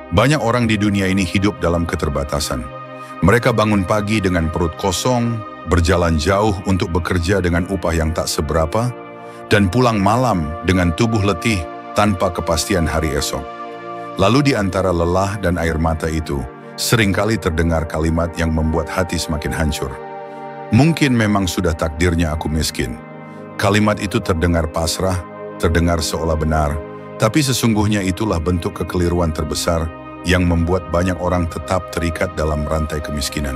Banyak orang di dunia ini hidup dalam keterbatasan. Mereka bangun pagi dengan perut kosong, berjalan jauh untuk bekerja dengan upah yang tak seberapa, dan pulang malam dengan tubuh letih tanpa kepastian hari esok. Lalu di antara lelah dan air mata itu, seringkali terdengar kalimat yang membuat hati semakin hancur. Mungkin memang sudah takdirnya aku miskin. Kalimat itu terdengar pasrah, terdengar seolah benar, tapi sesungguhnya itulah bentuk kekeliruan terbesar yang membuat banyak orang tetap terikat dalam rantai kemiskinan.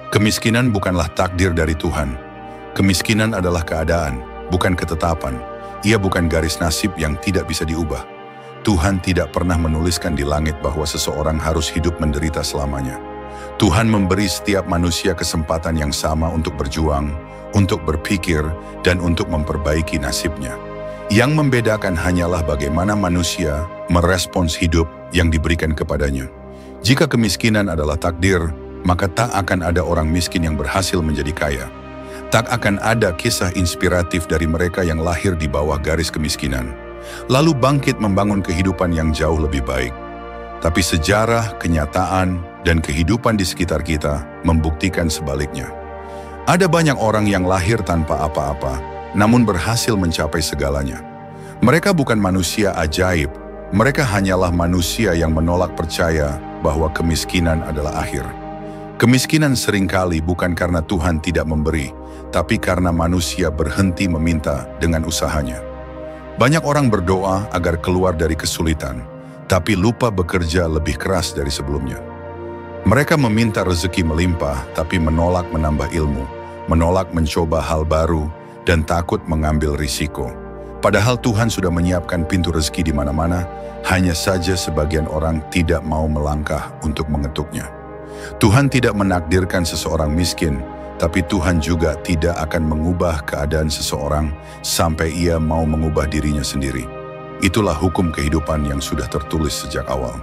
Kemiskinan bukanlah takdir dari Tuhan. Kemiskinan adalah keadaan, bukan ketetapan. Ia bukan garis nasib yang tidak bisa diubah. Tuhan tidak pernah menuliskan di langit bahwa seseorang harus hidup menderita selamanya. Tuhan memberi setiap manusia kesempatan yang sama untuk berjuang, untuk berpikir, dan untuk memperbaiki nasibnya. Yang membedakan hanyalah bagaimana manusia merespons hidup yang diberikan kepadanya. Jika kemiskinan adalah takdir, maka tak akan ada orang miskin yang berhasil menjadi kaya. Tak akan ada kisah inspiratif dari mereka yang lahir di bawah garis kemiskinan, lalu bangkit membangun kehidupan yang jauh lebih baik. Tapi sejarah, kenyataan, dan kehidupan di sekitar kita membuktikan sebaliknya. Ada banyak orang yang lahir tanpa apa-apa, namun berhasil mencapai segalanya. Mereka bukan manusia ajaib, mereka hanyalah manusia yang menolak percaya bahwa kemiskinan adalah akhir. Kemiskinan seringkali bukan karena Tuhan tidak memberi, tapi karena manusia berhenti meminta dengan usahanya. Banyak orang berdoa agar keluar dari kesulitan, tapi lupa bekerja lebih keras dari sebelumnya. Mereka meminta rezeki melimpah, tapi menolak menambah ilmu, menolak mencoba hal baru, dan takut mengambil risiko. Padahal Tuhan sudah menyiapkan pintu rezeki di mana-mana, hanya saja sebagian orang tidak mau melangkah untuk mengetuknya. Tuhan tidak menakdirkan seseorang miskin, tapi Tuhan juga tidak akan mengubah keadaan seseorang sampai ia mau mengubah dirinya sendiri. Itulah hukum kehidupan yang sudah tertulis sejak awal.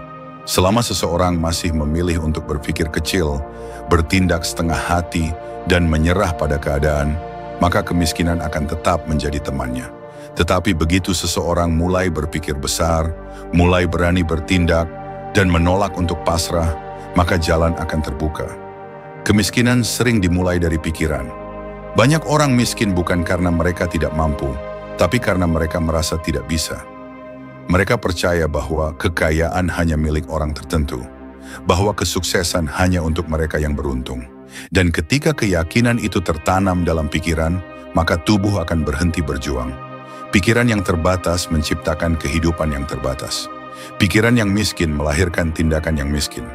Selama seseorang masih memilih untuk berpikir kecil, bertindak setengah hati, dan menyerah pada keadaan, maka kemiskinan akan tetap menjadi temannya. Tetapi begitu seseorang mulai berpikir besar, mulai berani bertindak, dan menolak untuk pasrah, maka jalan akan terbuka. Kemiskinan sering dimulai dari pikiran. Banyak orang miskin bukan karena mereka tidak mampu, tapi karena mereka merasa tidak bisa. Mereka percaya bahwa kekayaan hanya milik orang tertentu, bahwa kesuksesan hanya untuk mereka yang beruntung. Dan ketika keyakinan itu tertanam dalam pikiran, maka tubuh akan berhenti berjuang. Pikiran yang terbatas menciptakan kehidupan yang terbatas. Pikiran yang miskin melahirkan tindakan yang miskin.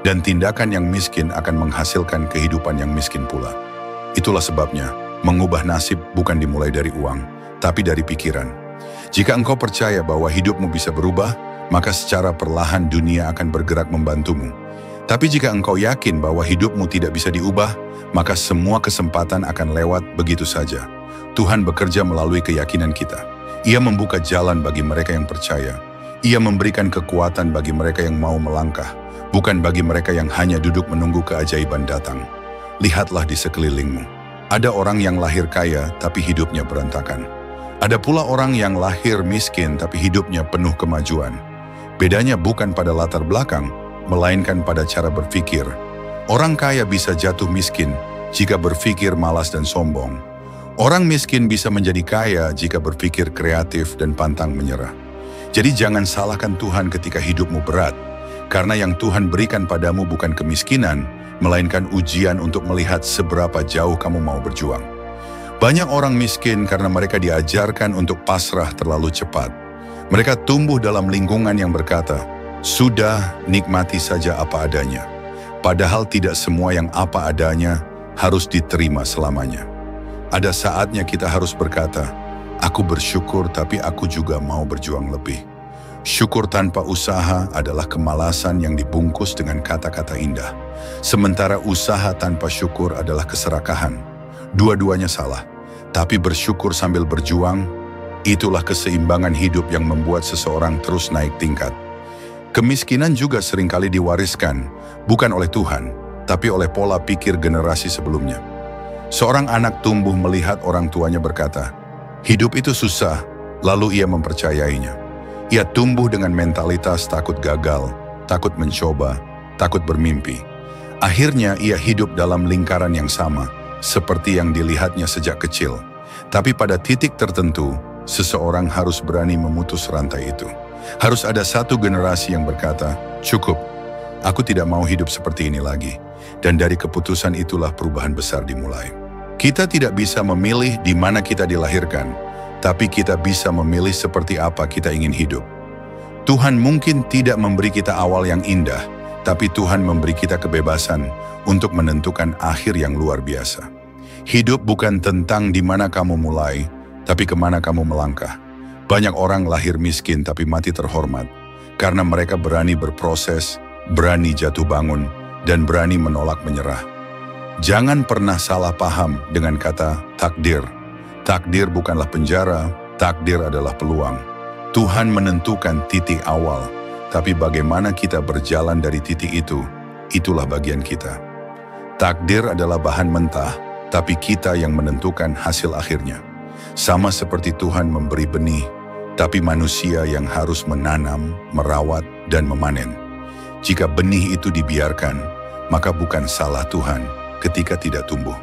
Dan tindakan yang miskin akan menghasilkan kehidupan yang miskin pula. Itulah sebabnya, mengubah nasib bukan dimulai dari uang, tapi dari pikiran. Jika engkau percaya bahwa hidupmu bisa berubah, maka secara perlahan dunia akan bergerak membantumu. Tapi jika engkau yakin bahwa hidupmu tidak bisa diubah, maka semua kesempatan akan lewat begitu saja. Tuhan bekerja melalui keyakinan kita. Ia membuka jalan bagi mereka yang percaya. Ia memberikan kekuatan bagi mereka yang mau melangkah, bukan bagi mereka yang hanya duduk menunggu keajaiban datang. Lihatlah di sekelilingmu. Ada orang yang lahir kaya tapi hidupnya berantakan. Ada pula orang yang lahir miskin tapi hidupnya penuh kemajuan. Bedanya bukan pada latar belakang, melainkan pada cara berpikir. Orang kaya bisa jatuh miskin jika berpikir malas dan sombong. Orang miskin bisa menjadi kaya jika berpikir kreatif dan pantang menyerah. Jadi jangan salahkan Tuhan ketika hidupmu berat, karena yang Tuhan berikan padamu bukan kemiskinan, melainkan ujian untuk melihat seberapa jauh kamu mau berjuang. Banyak orang miskin karena mereka diajarkan untuk pasrah terlalu cepat. Mereka tumbuh dalam lingkungan yang berkata, "Sudah, nikmati saja apa adanya." Padahal tidak semua yang apa adanya harus diterima selamanya. Ada saatnya kita harus berkata, "Aku bersyukur tapi aku juga mau berjuang lebih." Syukur tanpa usaha adalah kemalasan yang dibungkus dengan kata-kata indah. Sementara usaha tanpa syukur adalah keserakahan. Dua-duanya salah. Tapi bersyukur sambil berjuang, itulah keseimbangan hidup yang membuat seseorang terus naik tingkat. Kemiskinan juga seringkali diwariskan, bukan oleh Tuhan, tapi oleh pola pikir generasi sebelumnya. Seorang anak tumbuh melihat orang tuanya berkata, "Hidup itu susah," lalu ia mempercayainya. Ia tumbuh dengan mentalitas takut gagal, takut mencoba, takut bermimpi. Akhirnya ia hidup dalam lingkaran yang sama, seperti yang dilihatnya sejak kecil. Tapi pada titik tertentu, seseorang harus berani memutus rantai itu. Harus ada satu generasi yang berkata, cukup, aku tidak mau hidup seperti ini lagi. Dan dari keputusan itulah perubahan besar dimulai. Kita tidak bisa memilih di mana kita dilahirkan, tapi kita bisa memilih seperti apa kita ingin hidup. Tuhan mungkin tidak memberi kita awal yang indah, tapi Tuhan memberi kita kebebasan untuk menentukan akhir yang luar biasa. Hidup bukan tentang di mana kamu mulai, tapi kemana kamu melangkah. Banyak orang lahir miskin tapi mati terhormat, karena mereka berani berproses, berani jatuh bangun, dan berani menolak menyerah. Jangan pernah salah paham dengan kata takdir. Takdir bukanlah penjara, takdir adalah peluang. Tuhan menentukan titik awal, tapi bagaimana kita berjalan dari titik itu, itulah bagian kita. Takdir adalah bahan mentah, tapi kita yang menentukan hasil akhirnya. Sama seperti Tuhan memberi benih, tapi manusia yang harus menanam, merawat, dan memanen. Jika benih itu dibiarkan, maka bukan salah Tuhan ketika tidak tumbuh.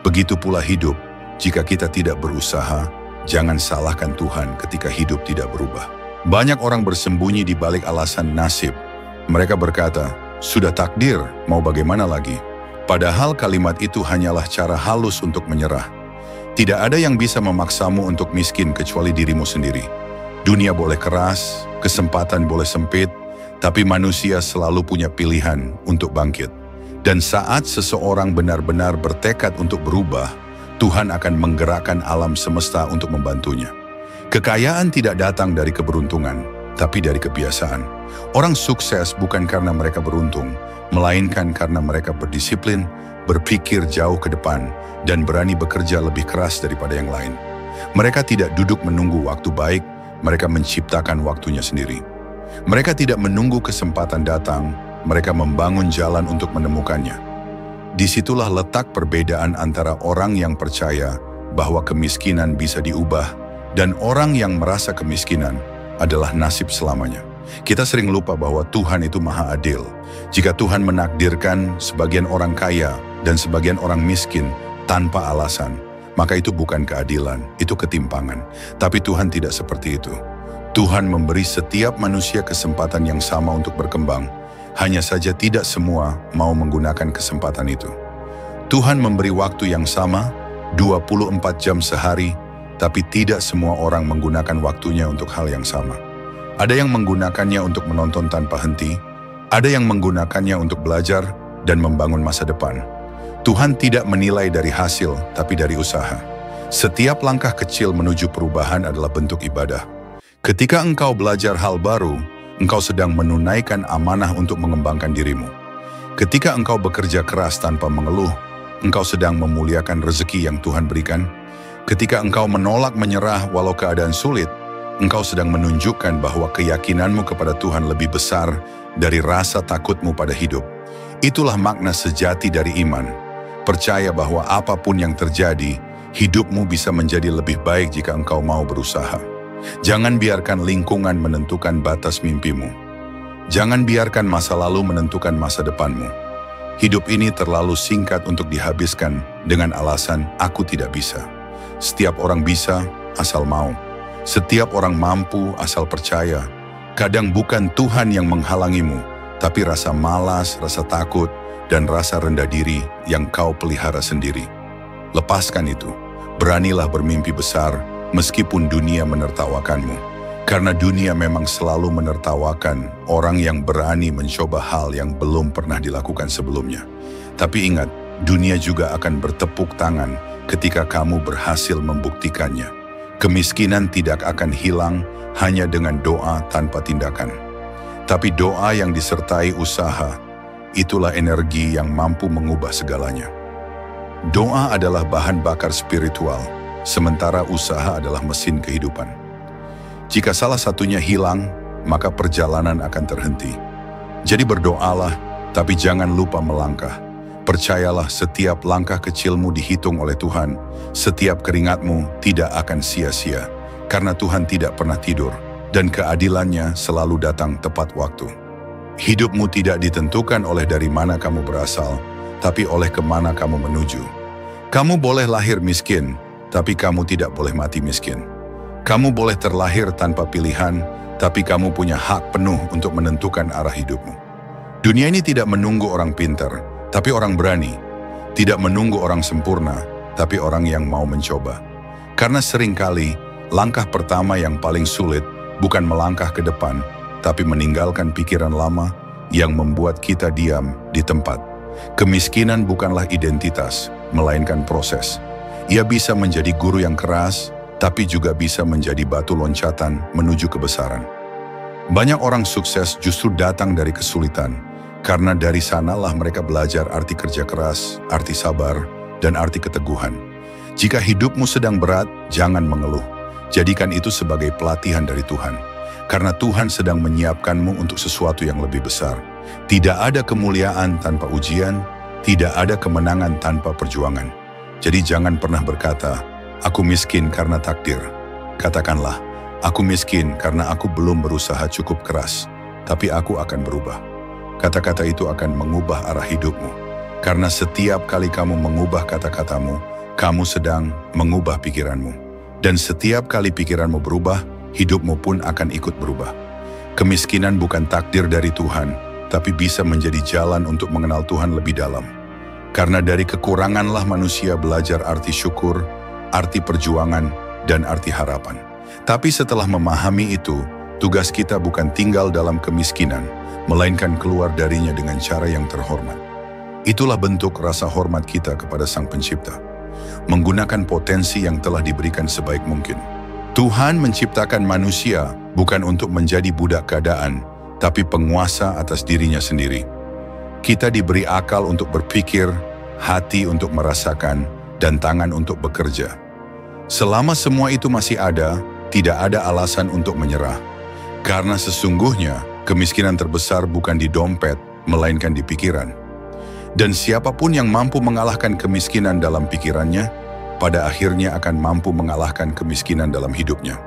Begitu pula hidup, jika kita tidak berusaha, jangan salahkan Tuhan ketika hidup tidak berubah. Banyak orang bersembunyi di balik alasan nasib. Mereka berkata, sudah takdir, mau bagaimana lagi? Padahal kalimat itu hanyalah cara halus untuk menyerah. Tidak ada yang bisa memaksamu untuk miskin kecuali dirimu sendiri. Dunia boleh keras, kesempatan boleh sempit, tapi manusia selalu punya pilihan untuk bangkit. Dan saat seseorang benar-benar bertekad untuk berubah, Tuhan akan menggerakkan alam semesta untuk membantunya. Kekayaan tidak datang dari keberuntungan, tapi dari kebiasaan. Orang sukses bukan karena mereka beruntung, melainkan karena mereka berdisiplin, berpikir jauh ke depan, dan berani bekerja lebih keras daripada yang lain. Mereka tidak duduk menunggu waktu baik, mereka menciptakan waktunya sendiri. Mereka tidak menunggu kesempatan datang, mereka membangun jalan untuk menemukannya. Disitulah letak perbedaan antara orang yang percaya bahwa kemiskinan bisa diubah dan orang yang merasa kemiskinan adalah nasib selamanya. Kita sering lupa bahwa Tuhan itu maha adil. Jika Tuhan menakdirkan sebagian orang kaya dan sebagian orang miskin tanpa alasan, maka itu bukan keadilan, itu ketimpangan. Tapi Tuhan tidak seperti itu. Tuhan memberi setiap manusia kesempatan yang sama untuk berkembang. Hanya saja tidak semua mau menggunakan kesempatan itu. Tuhan memberi waktu yang sama, 24 jam sehari, tapi tidak semua orang menggunakan waktunya untuk hal yang sama. Ada yang menggunakannya untuk menonton tanpa henti, ada yang menggunakannya untuk belajar dan membangun masa depan. Tuhan tidak menilai dari hasil, tapi dari usaha. Setiap langkah kecil menuju perubahan adalah bentuk ibadah. Ketika engkau belajar hal baru, engkau sedang menunaikan amanah untuk mengembangkan dirimu. Ketika engkau bekerja keras tanpa mengeluh, engkau sedang memuliakan rezeki yang Tuhan berikan. Ketika engkau menolak menyerah walau keadaan sulit, engkau sedang menunjukkan bahwa keyakinanmu kepada Tuhan lebih besar dari rasa takutmu pada hidup. Itulah makna sejati dari iman. Percaya bahwa apapun yang terjadi, hidupmu bisa menjadi lebih baik jika engkau mau berusaha. Jangan biarkan lingkungan menentukan batas mimpimu. Jangan biarkan masa lalu menentukan masa depanmu. Hidup ini terlalu singkat untuk dihabiskan dengan alasan aku tidak bisa. Setiap orang bisa, asal mau. Setiap orang mampu, asal percaya. Kadang bukan Tuhan yang menghalangimu, tapi rasa malas, rasa takut, dan rasa rendah diri yang kau pelihara sendiri. Lepaskan itu. Beranilah bermimpi besar, meskipun dunia menertawakanmu. Karena dunia memang selalu menertawakan orang yang berani mencoba hal yang belum pernah dilakukan sebelumnya. Tapi ingat, dunia juga akan bertepuk tangan ketika kamu berhasil membuktikannya. Kemiskinan tidak akan hilang hanya dengan doa tanpa tindakan. Tapi doa yang disertai usaha, itulah energi yang mampu mengubah segalanya. Doa adalah bahan bakar spiritual, sementara usaha adalah mesin kehidupan. Jika salah satunya hilang, maka perjalanan akan terhenti. Jadi berdoalah, tapi jangan lupa melangkah. Percayalah setiap langkah kecilmu dihitung oleh Tuhan. Setiap keringatmu tidak akan sia-sia, karena Tuhan tidak pernah tidur, dan keadilannya selalu datang tepat waktu. Hidupmu tidak ditentukan oleh dari mana kamu berasal, tapi oleh kemana kamu menuju. Kamu boleh lahir miskin, tapi kamu tidak boleh mati miskin. Kamu boleh terlahir tanpa pilihan, tapi kamu punya hak penuh untuk menentukan arah hidupmu. Dunia ini tidak menunggu orang pintar, tapi orang berani. Tidak menunggu orang sempurna, tapi orang yang mau mencoba. Karena seringkali, langkah pertama yang paling sulit bukan melangkah ke depan, tapi meninggalkan pikiran lama yang membuat kita diam di tempat. Kemiskinan bukanlah identitas, melainkan proses. Ia bisa menjadi guru yang keras, tapi juga bisa menjadi batu loncatan menuju kebesaran. Banyak orang sukses justru datang dari kesulitan, karena dari sanalah mereka belajar arti kerja keras, arti sabar, dan arti keteguhan. Jika hidupmu sedang berat, jangan mengeluh. Jadikan itu sebagai pelatihan dari Tuhan. Karena Tuhan sedang menyiapkanmu untuk sesuatu yang lebih besar. Tidak ada kemuliaan tanpa ujian, tidak ada kemenangan tanpa perjuangan. Jadi jangan pernah berkata, aku miskin karena takdir. Katakanlah, aku miskin karena aku belum berusaha cukup keras, tapi aku akan berubah. Kata-kata itu akan mengubah arah hidupmu. Karena setiap kali kamu mengubah kata-katamu, kamu sedang mengubah pikiranmu. Dan setiap kali pikiranmu berubah, hidupmu pun akan ikut berubah. Kemiskinan bukan takdir dari Tuhan, tapi bisa menjadi jalan untuk mengenal Tuhan lebih dalam. Karena dari kekuranganlah manusia belajar arti syukur, arti perjuangan, dan arti harapan. Tapi setelah memahami itu, tugas kita bukan tinggal dalam kemiskinan, melainkan keluar darinya dengan cara yang terhormat. Itulah bentuk rasa hormat kita kepada Sang Pencipta. Menggunakan potensi yang telah diberikan sebaik mungkin. Tuhan menciptakan manusia bukan untuk menjadi budak keadaan, tapi penguasa atas dirinya sendiri. Kita diberi akal untuk berpikir, hati untuk merasakan, dan tangan untuk bekerja. Selama semua itu masih ada, tidak ada alasan untuk menyerah. Karena sesungguhnya, kemiskinan terbesar bukan di dompet, melainkan di pikiran. Dan siapapun yang mampu mengalahkan kemiskinan dalam pikirannya, pada akhirnya akan mampu mengalahkan kemiskinan dalam hidupnya.